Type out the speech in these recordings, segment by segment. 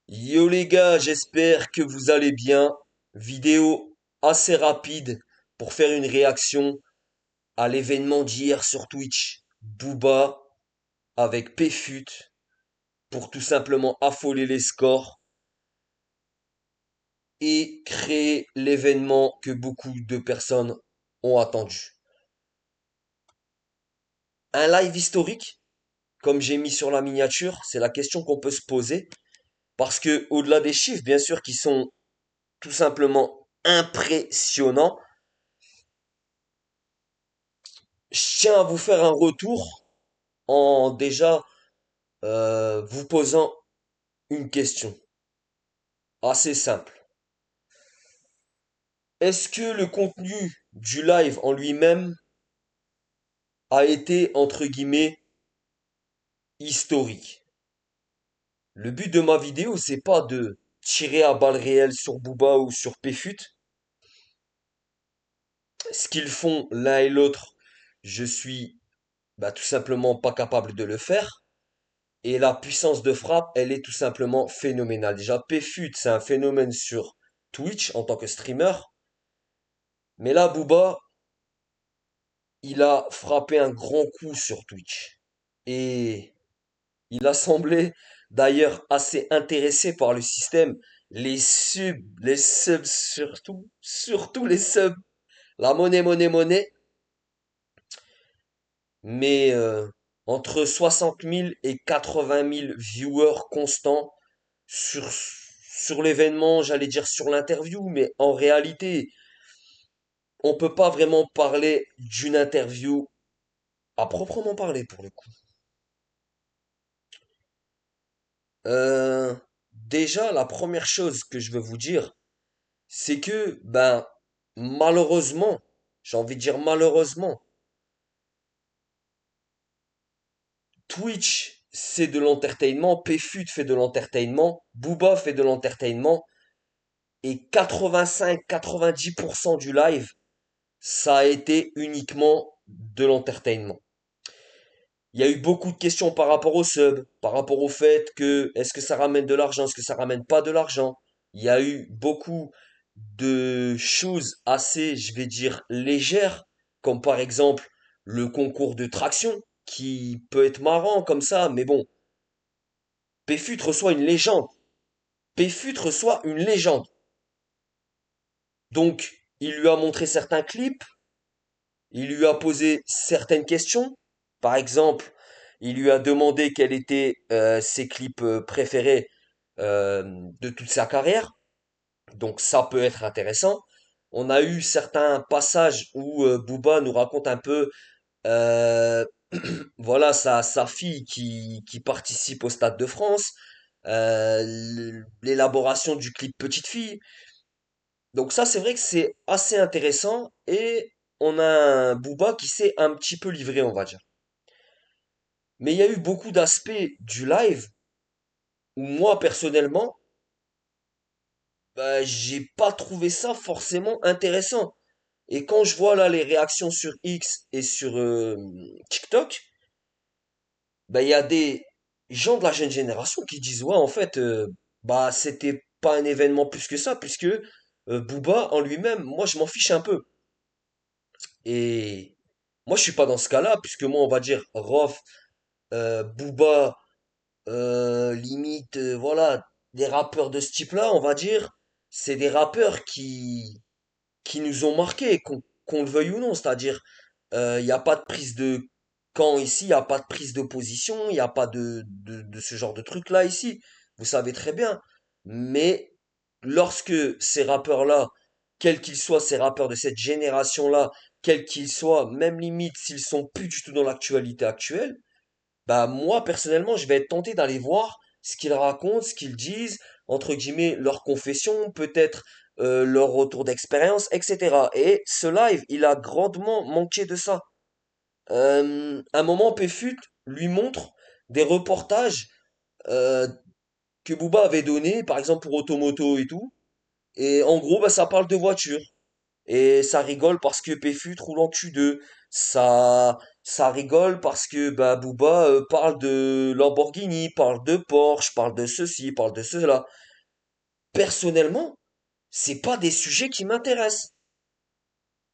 Yo les gars, j'espère que vous allez bien. Vidéo assez rapide pour faire une réaction à l'événement d'hier sur Twitch. Booba avec PFUT pour tout simplement affoler les scores et créer l'événement que beaucoup de personnes ont attendu. Un live historique, comme j'ai mis sur la miniature, c'est la question qu'on peut se poser. Parce que au-delà des chiffres, bien sûr, qui sont tout simplement impressionnants, je tiens à vous faire un retour en déjà vous posant une question assez simple. Est-ce que le contenu du live en lui-même a été, entre guillemets, historique? Le but de ma vidéo, c'est pas de tirer à balles réelles sur Booba ou sur Pfut. Ce qu'ils font l'un et l'autre, je suis tout simplement pas capable de le faire. Et la puissance de frappe, elle est tout simplement phénoménale. Déjà, Pfut, c'est un phénomène sur Twitch en tant que streamer. Mais là, Booba, il a frappé un grand coup sur Twitch. Et il a semblé d'ailleurs assez intéressé par le système. Les subs surtout les subs. La monnaie, monnaie, monnaie. Mais entre 60 000 et 80 000 viewers constants sur l'événement, j'allais dire sur l'interview, mais en réalité, on peut pas vraiment parler d'une interview à proprement parler pour le coup. Déjà, la première chose que je veux vous dire, c'est que, malheureusement, j'ai envie de dire malheureusement, Twitch, c'est de l'entertainment, PFUT fait de l'entertainment, Booba fait de l'entertainment, et 85-90% du live, ça a été uniquement de l'entertainment. Il y a eu beaucoup de questions par rapport au sub, par rapport au fait que est-ce que ça ramène de l'argent, est-ce que ça ramène pas de l'argent. Il y a eu beaucoup de choses assez, je vais dire, légères, comme par exemple le concours de traction, qui peut être marrant comme ça, mais bon, PFUT reçoit une légende. PFUT reçoit une légende. Donc, il lui a montré certains clips, il lui a posé certaines questions. Par exemple, il lui a demandé quels étaient ses clips préférés de toute sa carrière. Donc ça peut être intéressant. On a eu certains passages où Booba nous raconte un peu euh, voilà sa fille qui participe au Stade de France, l'élaboration du clip Petite Fille. Donc ça, c'est vrai que c'est assez intéressant et on a un Booba qui s'est un petit peu livré, on va dire. Mais il y a eu beaucoup d'aspects du live où moi, personnellement, j'ai pas trouvé ça forcément intéressant. Et quand je vois là les réactions sur X et sur TikTok, il y a des gens de la jeune génération qui disent ouais en fait c'était pas un événement plus que ça puisque Booba en lui-même, moi je m'en fiche un peu. Et moi je suis pas dans ce cas-là puisque moi on va dire Rof, Booba, limite voilà des rappeurs de ce type-là, on va dire, c'est des rappeurs qui nous ont marqués, qu'on le veuille ou non. C'est-à-dire, il n'y a pas de prise de camp ici, il n'y a pas de prise de position, il n'y a pas de ce genre de truc-là ici. Vous savez très bien. Mais lorsque ces rappeurs-là, quels qu'ils soient, ces rappeurs de cette génération-là, quels qu'ils soient, même limite s'ils sont plus du tout dans l'actualité actuelle, moi personnellement, je vais être tenté d'aller voir ce qu'ils racontent, ce qu'ils disent, entre guillemets, leur confession, peut-être leur retour d'expérience, etc. Et ce live, il a grandement manqué de ça. Un moment, Pfut lui montre des reportages euh, que Booba avait donnés, par exemple pour Automoto et tout. Et en gros, ça parle de voiture. Et ça rigole parce que Pfut roule en Q2. ça rigole parce que bah Booba parle de Lamborghini, parle de Porsche, parle de ceci, parle de cela. Personnellement, c'est pas des sujets qui m'intéressent.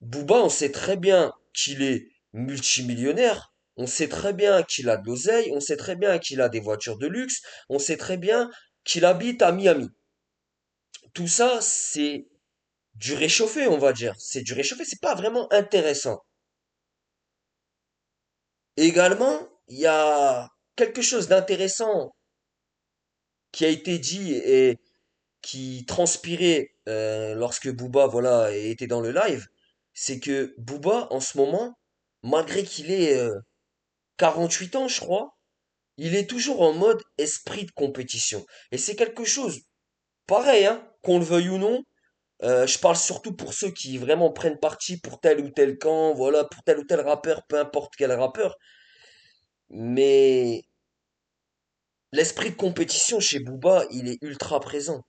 Booba, on sait très bien qu'il est multimillionnaire, on sait très bien qu'il a de l'oseille, on sait très bien qu'il a des voitures de luxe, on sait très bien qu'il habite à Miami. Tout ça, c'est du réchauffé, on va dire. C'est du réchauffé, c'est pas vraiment intéressant. Également, il y a quelque chose d'intéressant qui a été dit et qui transpirait lorsque Booba voilà était dans le live, c'est que Booba en ce moment, malgré qu'il ait 48 ans, je crois, il est toujours en mode esprit de compétition. Et c'est quelque chose pareil, hein, qu'on le veuille ou non. Je parle surtout pour ceux qui vraiment prennent parti pour tel ou tel camp, voilà, pour tel ou tel rappeur, peu importe quel rappeur. Mais l'esprit de compétition chez Booba, il est ultra présent.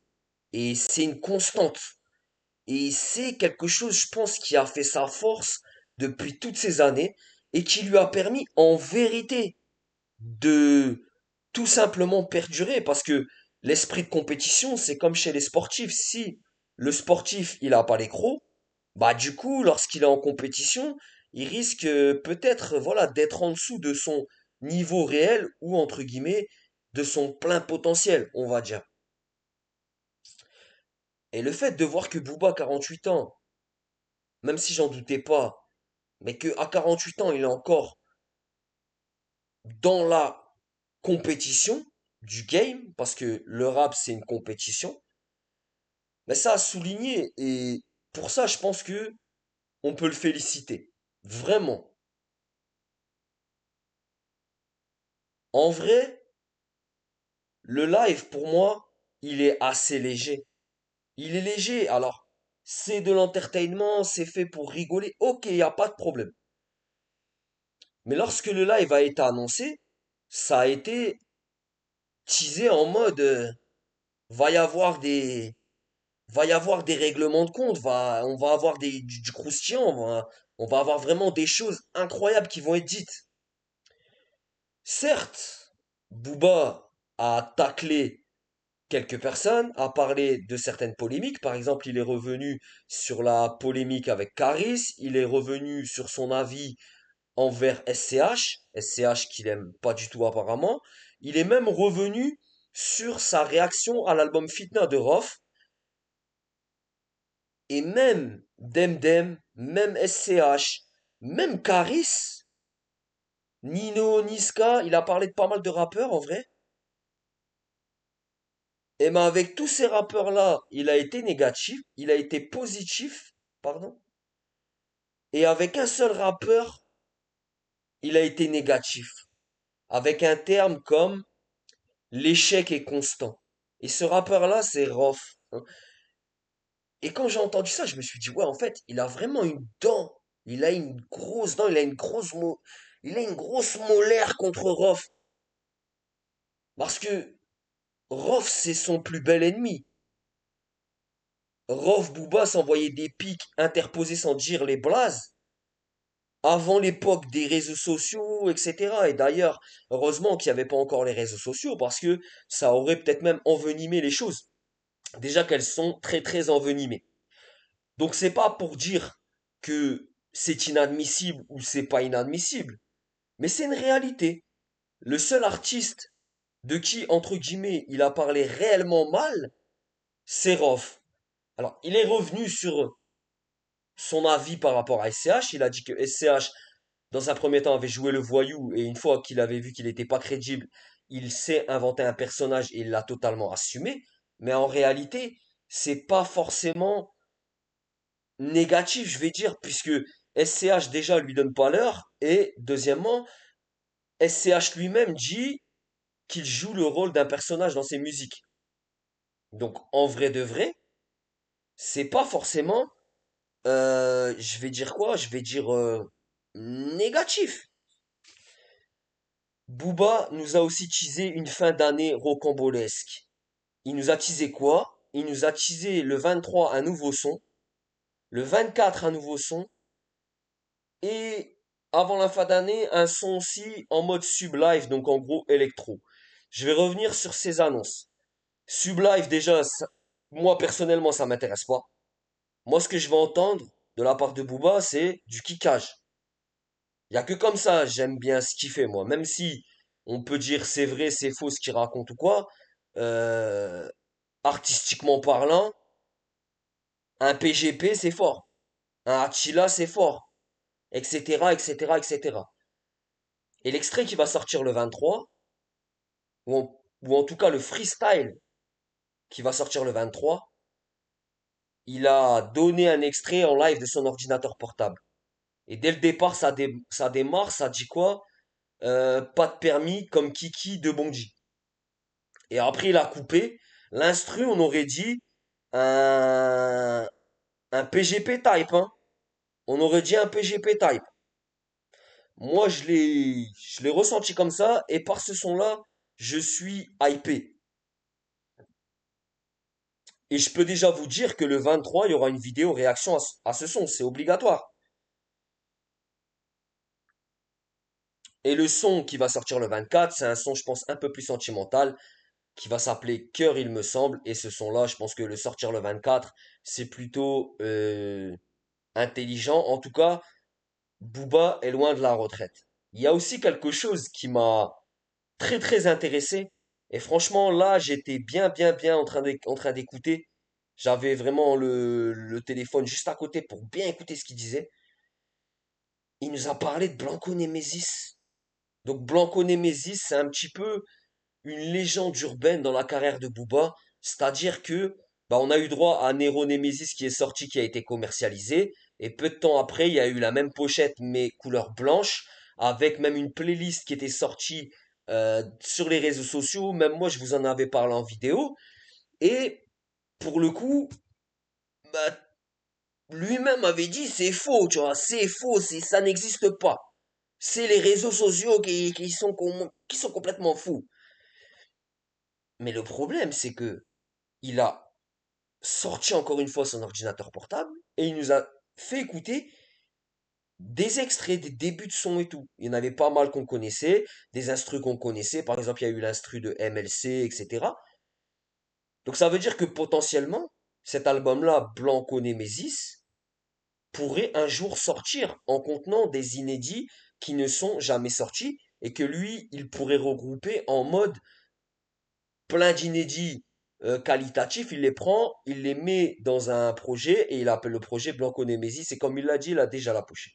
Et c'est une constante. Et c'est quelque chose, je pense, qui a fait sa force depuis toutes ces années et qui lui a permis en vérité de tout simplement perdurer parce que l'esprit de compétition, c'est comme chez les sportifs. Si le sportif, il a pas les crocs, bah du coup, lorsqu'il est en compétition, il risque peut-être voilà d'être en dessous de son niveau réel ou entre guillemets de son plein potentiel, on va dire. Et le fait de voir que Booba 48 ans, même si j'en doutais pas, mais que à 48 ans, il est encore dans la compétition du game, parce que le rap, c'est une compétition, mais ça a souligné, et pour ça, je pense que on peut le féliciter. Vraiment. En vrai, le live, pour moi, il est assez léger. Il est léger, alors, c'est de l'entertainment, c'est fait pour rigoler, ok, il n'y a pas de problème. Mais lorsque le live a été annoncé, ça a été teasé en mode, va y avoir va y avoir des règlements de compte, on va avoir du croustillant, on va avoir vraiment des choses incroyables qui vont être dites. Certes, Booba a taclé quelques personnes, a parlé de certaines polémiques. Par exemple, il est revenu sur la polémique avec Caris, il est revenu sur son avis envers SCH, SCH qu'il aime pas du tout apparemment. Il est même revenu sur sa réaction à l'album Fitna de Rof. Et même Demdem, même SCH, même Caris, Nino, Niska, il a parlé de pas mal de rappeurs en vrai. Et ben avec tous ces rappeurs-là, il a été négatif, il a été positif, pardon. Et avec un seul rappeur, il a été négatif. Avec un terme comme l'échec est constant. Et ce rappeur-là, c'est Rof. Et quand j'ai entendu ça, je me suis dit, ouais, en fait, il a vraiment une dent. Il a une grosse dent, il a une grosse molaire contre Rof. Parce que Rof, c'est son plus bel ennemi. Rof Booba s'envoyait des pics interposés sans dire les blazes avant l'époque des réseaux sociaux, etc. Et d'ailleurs, heureusement qu'il n'y avait pas encore les réseaux sociaux parce que ça aurait peut-être même envenimé les choses. Déjà qu'elles sont très très envenimées. Donc c'est pas pour dire que c'est inadmissible ou c'est pas inadmissible, mais c'est une réalité. Le seul artiste de qui, entre guillemets, il a parlé réellement mal, c'est Rof. Alors, il est revenu sur son avis par rapport à SCH. Il a dit que SCH, dans un premier temps, avait joué le voyou et une fois qu'il avait vu qu'il n'était pas crédible, il s'est inventé un personnage et il l'a totalement assumé. Mais en réalité, c'est pas forcément négatif, je vais dire, puisque SCH déjà lui donne pas l'heure, et deuxièmement, SCH lui-même dit qu'il joue le rôle d'un personnage dans ses musiques. Donc en vrai de vrai, c'est pas forcément, je vais dire quoi? Je vais dire négatif. Booba nous a aussi teasé une fin d'année rocambolesque. Il nous a teasé quoi? Il nous a teasé le 23 un nouveau son, le 24 un nouveau son, et avant la fin d'année, un son aussi en mode Sublive, donc en gros électro. Je vais revenir sur ces annonces. Sublive, déjà, moi personnellement, ça m'intéresse pas. Moi, ce que je vais entendre de la part de Booba, c'est du kickage. Il y a que comme ça, j'aime bien ce qu'il fait, moi. Même si on peut dire c'est vrai, c'est faux ce qu'il raconte ou quoi, euh, artistiquement parlant, un PGP, c'est fort. Un Attila, c'est fort. Etc., etc., etc. Et l'extrait qui va sortir le 23, ou en tout cas le freestyle qui va sortir le 23, il a donné un extrait en live de son ordinateur portable. Et dès le départ, ça démarre, ça dit quoi? Pas de permis comme Kiki de Bonji. Et après, il a coupé. L'instru, on aurait dit un, un PGP type, hein. On aurait dit un PGP type. Moi, je l'ai ressenti comme ça, et par ce son-là, je suis hypé. Et je peux déjà vous dire que le 23, il y aura une vidéo réaction à ce son, c'est obligatoire. Et le son qui va sortir le 24, c'est un son, je pense, un peu plus sentimental, qui va s'appeler Cœur, il me semble. Et ce son-là, je pense que le sortir le 24, c'est plutôt intelligent. En tout cas, Booba est loin de la retraite. Il y a aussi quelque chose qui m'a très très intéressé. Et franchement, là, j'étais bien en train d'écouter. J'avais vraiment le téléphone juste à côté pour bien écouter ce qu'il disait. Il nous a parlé de Blanco Nemesis. Donc Blanco Nemesis, c'est un petit peu une légende urbaine dans la carrière de Booba. C'est-à-dire que bah, on a eu droit à Nero Nemesis qui est sorti, qui a été commercialisé. Et peu de temps après, il y a eu la même pochette mais couleur blanche, avec même une playlist qui était sortie sur les réseaux sociaux. Même moi, je vous en avais parlé en vidéo. Et pour le coup, bah, lui-même avait dit c'est faux, tu vois, c'est faux, ça n'existe pas. C'est les réseaux sociaux qui sont complètement fous. Mais le problème, c'est que il a sorti encore une fois son ordinateur portable et il nous a fait écouter des extraits, des débuts de son et tout. Il y en avait pas mal qu'on connaissait, des instrus qu'on connaissait. Par exemple, il y a eu l'instru de MLC, etc. Donc ça veut dire que potentiellement, cet album-là, Blanco Nemesis, pourrait un jour sortir en contenant des inédits qui ne sont jamais sortis et que lui, il pourrait regrouper en mode plein d'inédits qualitatifs, il les prend, il les met dans un projet et il appelle le projet Blanco Nemesis. Et comme il l'a dit, il a déjà la pochette.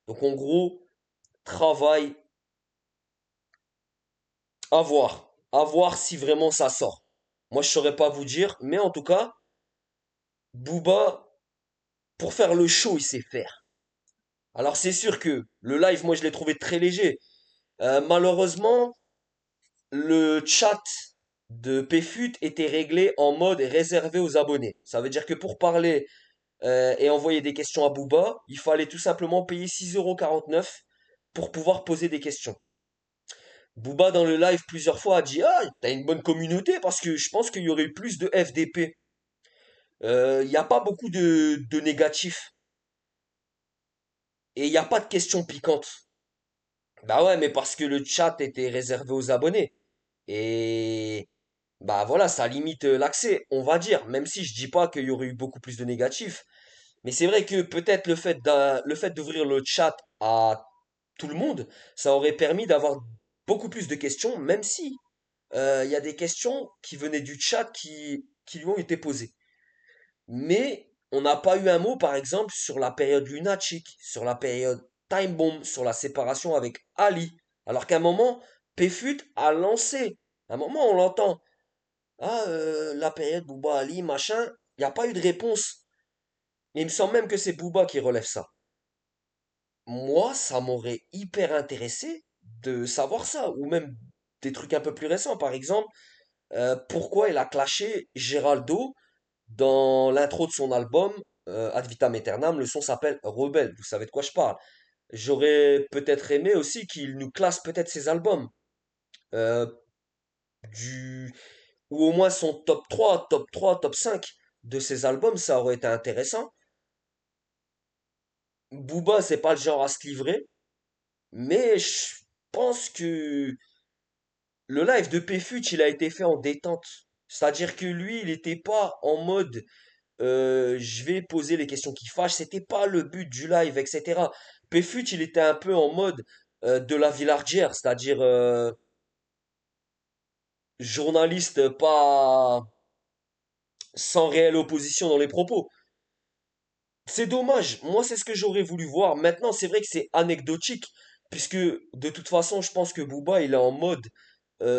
Donc en gros, travail à voir si vraiment ça sort. Moi, je saurais pas vous dire, mais en tout cas, Booba, pour faire le show, il sait faire. Alors c'est sûr que le live, moi, je l'ai trouvé très léger. Malheureusement, le chat de PFUT était réglé en mode réservé aux abonnés. Ça veut dire que pour parler et envoyer des questions à Booba, il fallait tout simplement payer 6,49 € pour pouvoir poser des questions. Booba dans le live plusieurs fois a dit ah t'as une bonne communauté parce que je pense qu'il y aurait eu plus de FDP. Il n'y a pas beaucoup de négatifs et il n'y a pas de questions piquantes. Bah ouais mais parce que le chat était réservé aux abonnés et bah voilà ça limite l'accès on va dire même si je dis pas qu'il y aurait eu beaucoup plus de négatifs. Mais c'est vrai que peut-être le fait d'ouvrir le chat à tout le monde, ça aurait permis d'avoir beaucoup plus de questions, même si il y a des questions qui venaient du chat qui lui ont été posées. Mais on n'a pas eu un mot, par exemple, sur la période lunatique, sur la période Time Bomb, sur la séparation avec Ali. Alors qu'à un moment, Pfut a lancé. À un moment, on l'entend. Ah, la période Booba Ali, machin. Il n'y a pas eu de réponse. Et il me semble même que c'est Booba qui relève ça. Moi, ça m'aurait hyper intéressé de savoir ça, ou même des trucs un peu plus récents. Par exemple, pourquoi il a clashé Geraldo dans l'intro de son album Ad Vitam Aeternam. Le son s'appelle Rebelle. Vous savez de quoi je parle. J'aurais peut-être aimé aussi qu'il nous classe peut-être ses albums. euh, du ou au moins son top 5 de ses albums, ça aurait été intéressant. Booba, c'est pas le genre à se livrer. Mais je pense que le live de PFUT, il a été fait en détente. C'est-à-dire que lui, il n'était pas en mode je vais poser les questions qui fâchent. C'était pas le but du live, etc. PFUT, il était un peu en mode de la Villardière, c'est-à-dire journaliste pas sans réelle opposition dans les propos. C'est dommage. Moi, c'est ce que j'aurais voulu voir. Maintenant, c'est vrai que c'est anecdotique, puisque de toute façon, je pense que Booba, il est en mode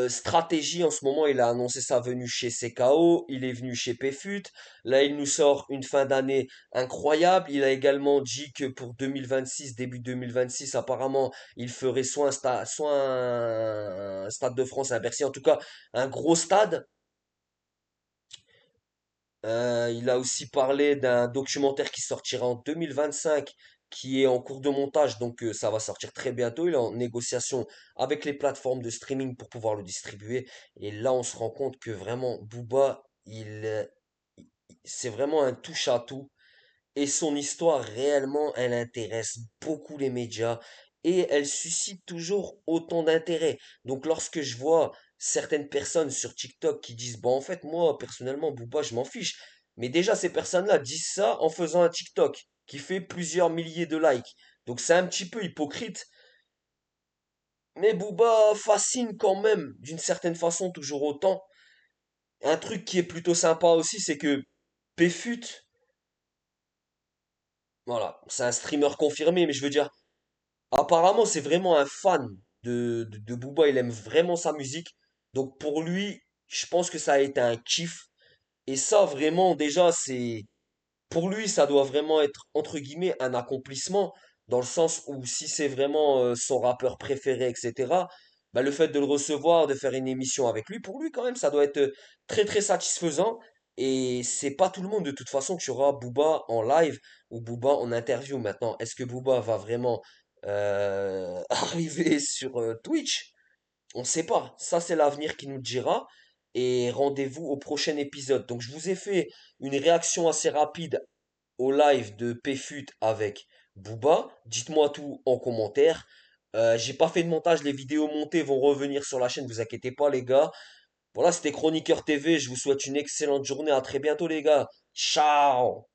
stratégie. En ce moment, il a annoncé sa venue chez CKO, il est venu chez PFUT. Là, il nous sort une fin d'année incroyable. Il a également dit que pour 2026, début 2026, apparemment, il ferait soit un stade de France à Bercy, en tout cas, un gros stade. Il a aussi parlé d'un documentaire qui sortira en 2025, qui est en cours de montage, donc ça va sortir très bientôt. Il est en négociation avec les plateformes de streaming pour pouvoir le distribuer. Et là, on se rend compte que vraiment, Booba, c'est vraiment un touche-à-tout. Et son histoire, réellement, elle intéresse beaucoup les médias et elle suscite toujours autant d'intérêt. Donc, lorsque je vois certaines personnes sur TikTok qui disent, bon, en fait, moi, personnellement, Booba, je m'en fiche. Mais déjà, ces personnes-là disent ça en faisant un TikTok qui fait plusieurs milliers de likes. Donc, c'est un petit peu hypocrite. Mais Booba fascine quand même, d'une certaine façon, toujours autant. Un truc qui est plutôt sympa aussi, c'est que PFUT, voilà, c'est un streamer confirmé, mais je veux dire, apparemment, c'est vraiment un fan de Booba, il aime vraiment sa musique. Donc pour lui, je pense que ça a été un kiff. Et ça, vraiment, déjà, pour lui, ça doit vraiment être, entre guillemets, un accomplissement, dans le sens où si c'est vraiment son rappeur préféré, etc., bah, le fait de le recevoir, de faire une émission avec lui, pour lui, quand même, ça doit être très, très satisfaisant. Et c'est pas tout le monde, de toute façon, qui aura Booba en live ou Booba en interview maintenant. Est-ce que Booba va vraiment arriver sur Twitch? On ne sait pas. Ça, c'est l'avenir qui nous le dira. Et rendez-vous au prochain épisode. Donc, je vous ai fait une réaction assez rapide au live de PFUT avec Booba. Dites-moi tout en commentaire. J'ai pas fait de montage, les vidéos montées vont revenir sur la chaîne, vous inquiétez pas les gars. Voilà, c'était Chroniqueur TV, je vous souhaite une excellente journée, à très bientôt les gars. Ciao!